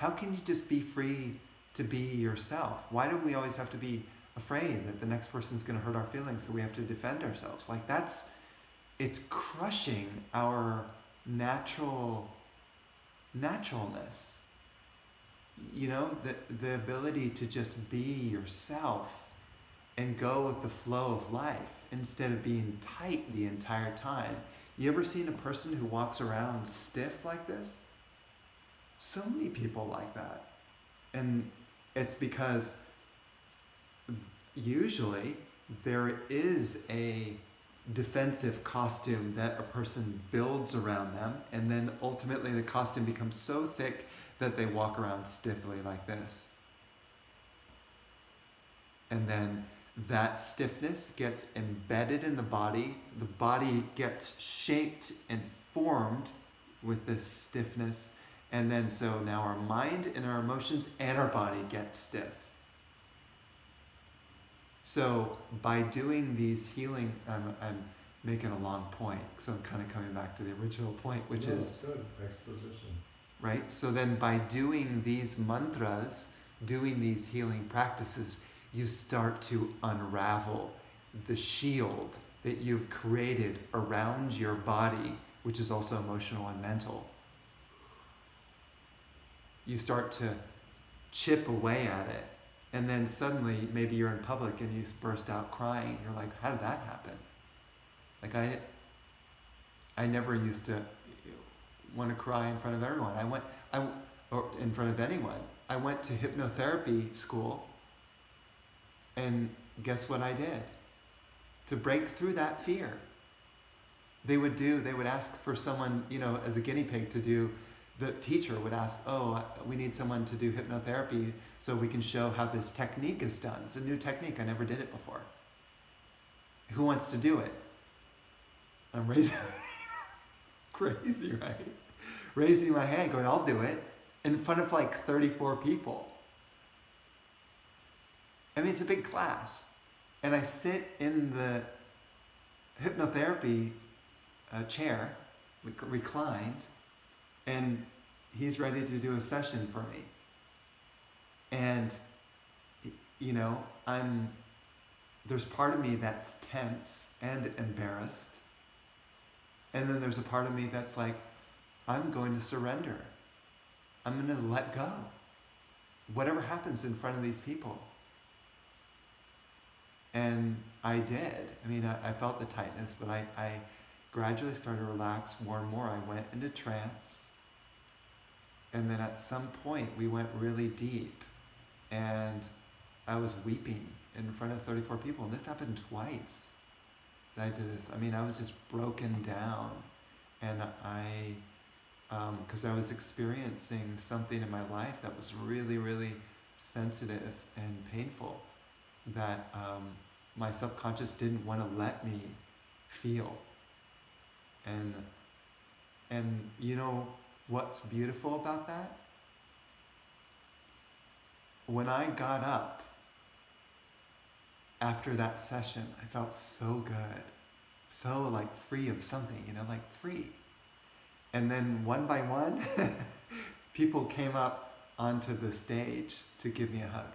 How can you just be free to be yourself? Why do we always have to be afraid that the next person's going to hurt our feelings, so we have to defend ourselves? Like it's crushing our naturalness. You know, the ability to just be yourself and go with the flow of life instead of being tight the entire time. You ever seen a person who walks around stiff like this? So many people like that. And it's because usually there is a defensive costume that a person builds around them, and then ultimately the costume becomes so thick that they walk around stiffly like this. And then that stiffness gets embedded in the body gets shaped and formed with this stiffness, and then so now our mind and our emotions and our body get stiff. So by doing these healing, I'm making a long point, so I'm kind of coming back to the original point, which is... It's good, exposition. Right? So then by doing these mantras, doing these healing practices, you start to unravel the shield that you've created around your body, which is also emotional and mental. You start to chip away at it. And then suddenly, maybe you're in public and you burst out crying. You're like, how did that happen? Like I never used to want to cry in front of everyone. Or in front of anyone. I went to hypnotherapy school, and guess what I did? To break through that fear. They would ask for someone, as a guinea pig to do. The teacher would ask, we need someone to do hypnotherapy so we can show how this technique is done. It's a new technique. I never did it before. Who wants to do it? I'm raising, crazy, right? Raising my hand, going, I'll do it, in front of like 34 people. I mean, it's a big class. And I sit in the hypnotherapy chair, reclined, and he's ready to do a session for me. And, there's part of me that's tense and embarrassed. And then there's a part of me that's like, I'm going to surrender. I'm going to let go. Whatever happens in front of these people. And I did. I mean, I felt the tightness, but I gradually started to relax more and more. I went into trance. And then at some point, we went really deep. And I was weeping in front of 34 people. And this happened twice that I did this. I mean, I was just broken down. And because I was experiencing something in my life that was really, really sensitive and painful that my subconscious didn't want to let me feel. And you know what's beautiful about that? When I got up after that session, I felt so good. So like free of something, like free. And then one by one, people came up onto the stage to give me a hug.